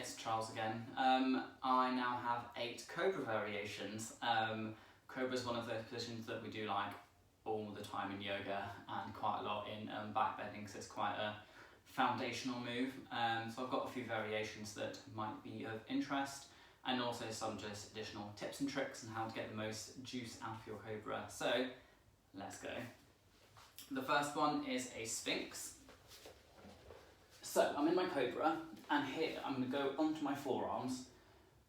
it's Charles again. I now have 8 Cobra variations. Cobra is one of those positions that we do like all the time in yoga and quite a lot in back bending, so it's quite a foundational move. So I've got a few variations that might be of interest, and also some just additional tips and tricks on how to get the most juice out of your Cobra. So let's go. The first one is a Sphinx. So I'm in my Cobra, and here I'm going to go onto my forearms.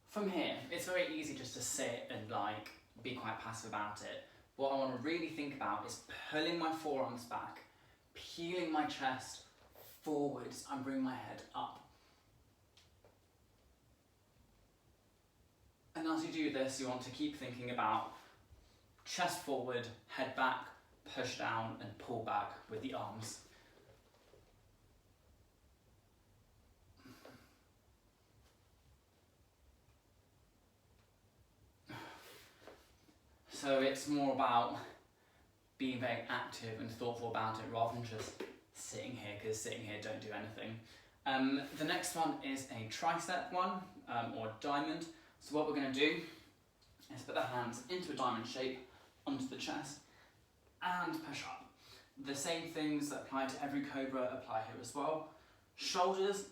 From here, it's very easy just to sit and like be quite passive about it. What I want to really think about is pulling my forearms back, peeling my chest forwards and bring my head up. And as you do this, you want to keep thinking about chest forward, head back, push down and pull back with the arms. So it's more about being very active and thoughtful about it rather than just sitting here, because sitting here don't do anything. The next one is a tricep one, or a diamond. So what we're going to do is put the hands into a diamond shape onto the chest and push up. The same things that apply to every Cobra apply here as well. Shoulders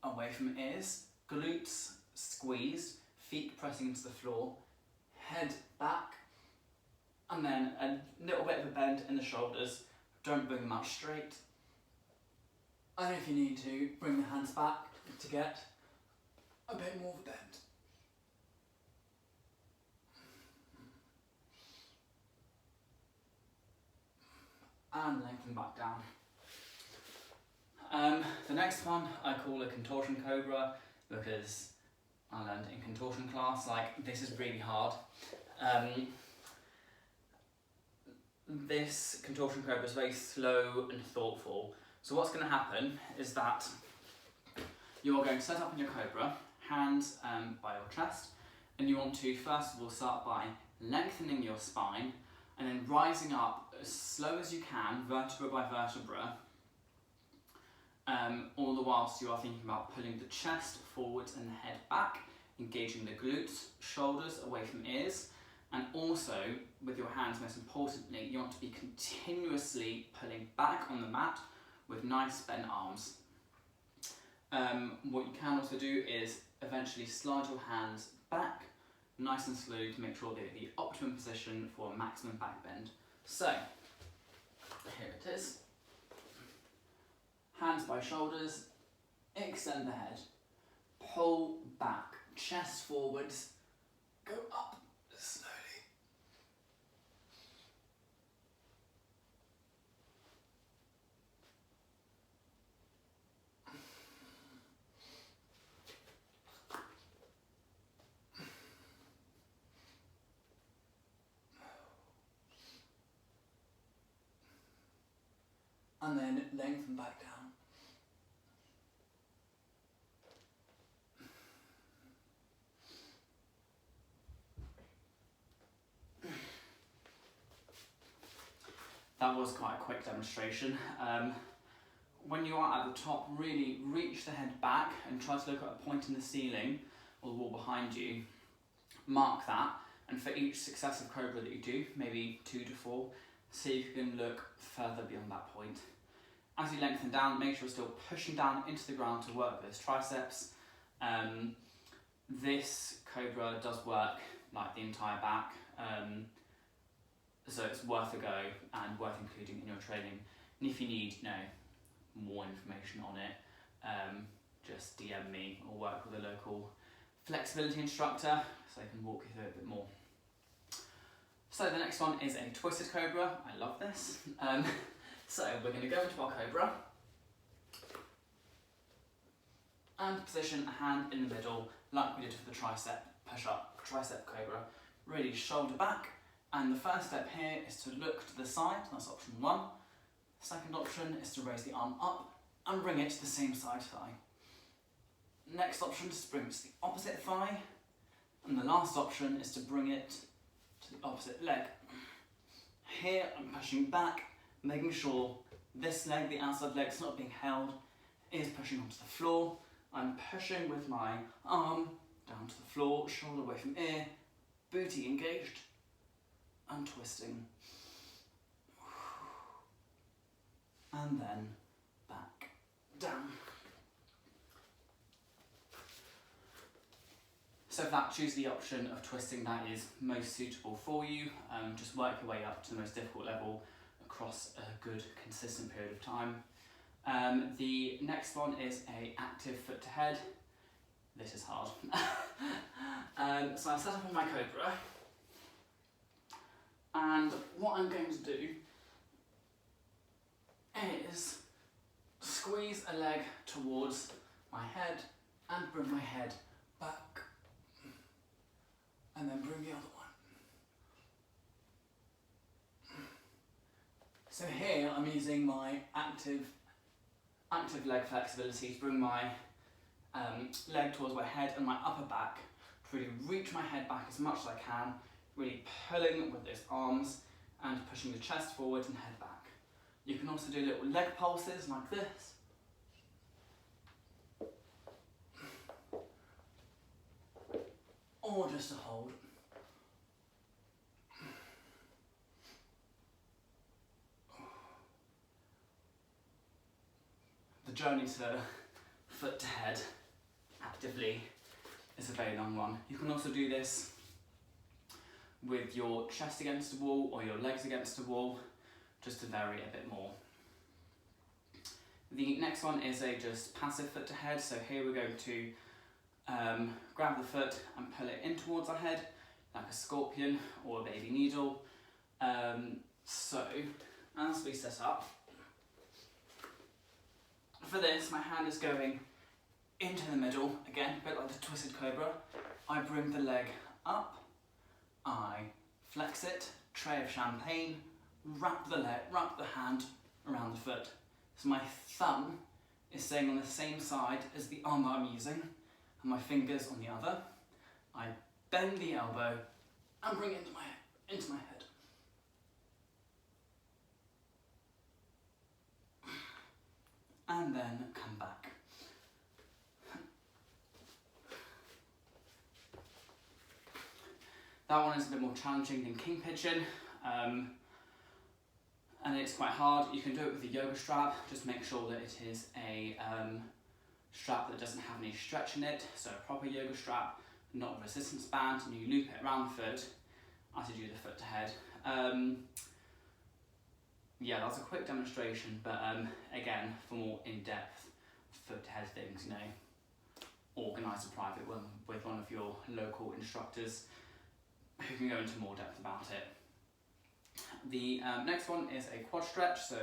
away from ears, glutes squeezed, feet pressing into the floor, head back, and then a little bit of a bend in the shoulders. Don't bring them out straight. And if you need to, bring the hands back to get a bit more of a bend. And lengthen back down. The next one I call a Contortion Cobra, because I learned in contortion class, like, this is really hard. This Contortion Cobra is very slow and thoughtful. So what's going to happen is that you are going to set up in your Cobra, hands by your chest, and you want to first of all start by lengthening your spine and then rising up as slow as you can, vertebra by vertebra, all the whilst you are thinking about pulling the chest forwards and the head back, engaging the glutes, shoulders away from ears, and also with your hands, most importantly, you want to be continuously pulling back on the mat with nice bent arms. What you can also do is eventually slide your hands back nice and slow to make sure they're the optimum position for a maximum back bend. So, here it is. Hands by shoulders, extend the head, pull back, chest forwards, go up slowly. And then lengthen back down. That was quite a quick demonstration. When you are at the top, really reach the head back and try to look at a point in the ceiling or the wall behind you. Mark that, and for each successive Cobra that you do, maybe 2 to 4, see if you can look further beyond that point. As you lengthen down, make sure you're still pushing down into the ground to work those triceps. This Cobra does work like the entire back, so it's worth a go and worth including in your training. And if you need, more information on it, just DM me or work with a local flexibility instructor so I can walk you through it a bit more. So the next one is a Twisted Cobra. I love this. So we're going to go into our Cobra and position a hand in the middle like we did for the tricep push-up, Tricep Cobra. Really shoulder back, and the first step here is to look to the side, that's option 1. Second option is to raise the arm up and bring it to the same side thigh. Next option is to bring it to the opposite thigh, and the last option is to bring it to the opposite leg. Here I'm pushing back, making sure this leg, the outside leg, is not being held, is pushing onto the floor, I'm pushing with my arm down to the floor, shoulder away from ear, booty engaged, and twisting. And then back down. So for that, choose the option of twisting that is most suitable for you. Just work your way up to the most difficult level across a good, consistent period of time. The next one is a active foot to head. This is hard. So I set up on my Cobra, and what I'm going to do is squeeze a leg towards my head and bring my head back, and then bring the other one. So here I'm using my active leg flexibility to bring my leg towards my head and my upper back, to really reach my head back as much as I can, really pulling with those arms and pushing the chest forward and head back. You can also do little leg pulses like this. Or just a hold. The journey to foot to head actively is a very long one. You can also do this with your chest against the wall or your legs against the wall, just to vary a bit more. The next one is a just passive foot to head. So here we're going to grab the foot and pull it in towards our head, like a scorpion or a baby needle. So as we set up, for this, my hand is going into the middle, again, a bit like the twisted cobra. I bring the leg up, I flex it, tray of champagne, wrap the hand around the foot. So my thumb is staying on the same side as the arm that I'm using, and my fingers on the other. I bend the elbow and bring it into my head. And then come back. That one is a bit more challenging than king pigeon, and it's quite hard. You can do it with a yoga strap. Just make sure that it is a strap that doesn't have any stretch in it, so a proper yoga strap, not a resistance band, and you loop it around the foot as you do the foot to head. Yeah, that's a quick demonstration, but again, for more in-depth foot to head things, you know, organise a private one with one of your local instructors who can go into more depth about it. The next one is a quad stretch, so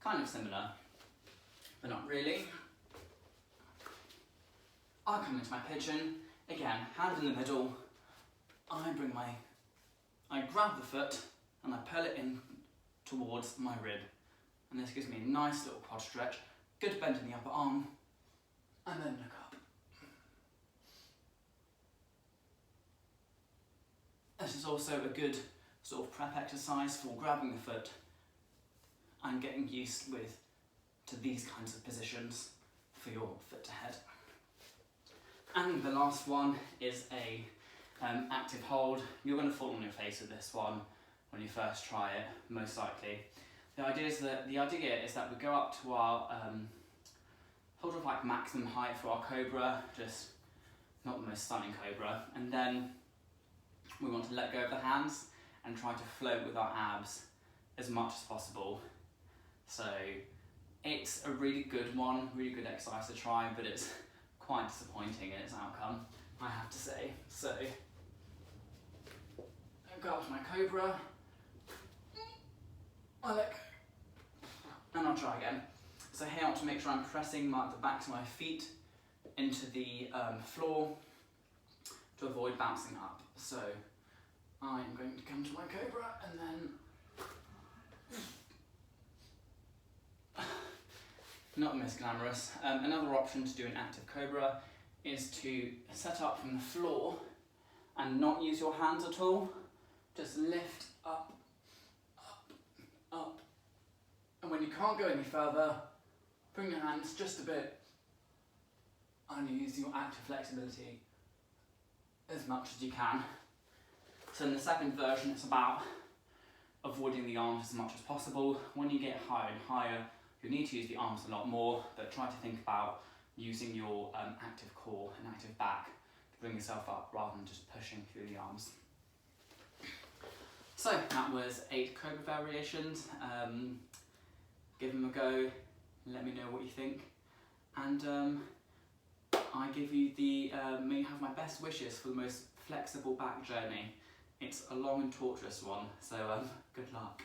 kind of similar, but not really. I come into my pigeon, again, hand in the middle, I grab the foot and I pull it in towards my rib, and this gives me a nice little quad stretch, good bend in the upper arm, and then look up. This is also a good sort of prep exercise for grabbing the foot and getting used to these kinds of positions for your foot to head. And the last one is a active hold. You're going to fall on your face with this one when you first try it, most likely. The idea is that we go up to our sort of like maximum height for our cobra, just not the most stunning cobra, and then we want to let go of the hands and try to float with our abs as much as possible. So it's a really good one, really good exercise to try, but it's quite disappointing in its outcome, I have to say. So I go up to my cobra, I let go, and I'll try again. So here I want to make sure I'm pressing the backs of my feet into the floor to avoid bouncing up. So I'm going to come to my cobra and then not the most glamorous. Another option to do an active cobra is to set up from the floor and not use your hands at all. Just lift up, up, up. And when you can't go any further, bring your hands just a bit and use your active flexibility as much as you can. So in the second version, it's about avoiding the arms as much as possible. When you get higher and higher, you need to use the arms a lot more, but try to think about using your active core and active back to bring yourself up rather than just pushing through the arms. So that was 8 Cobra variations. Give them a go, let me know what you think, and I give you may you have my best wishes for the most flexible back journey. It's a long and torturous one, so good luck.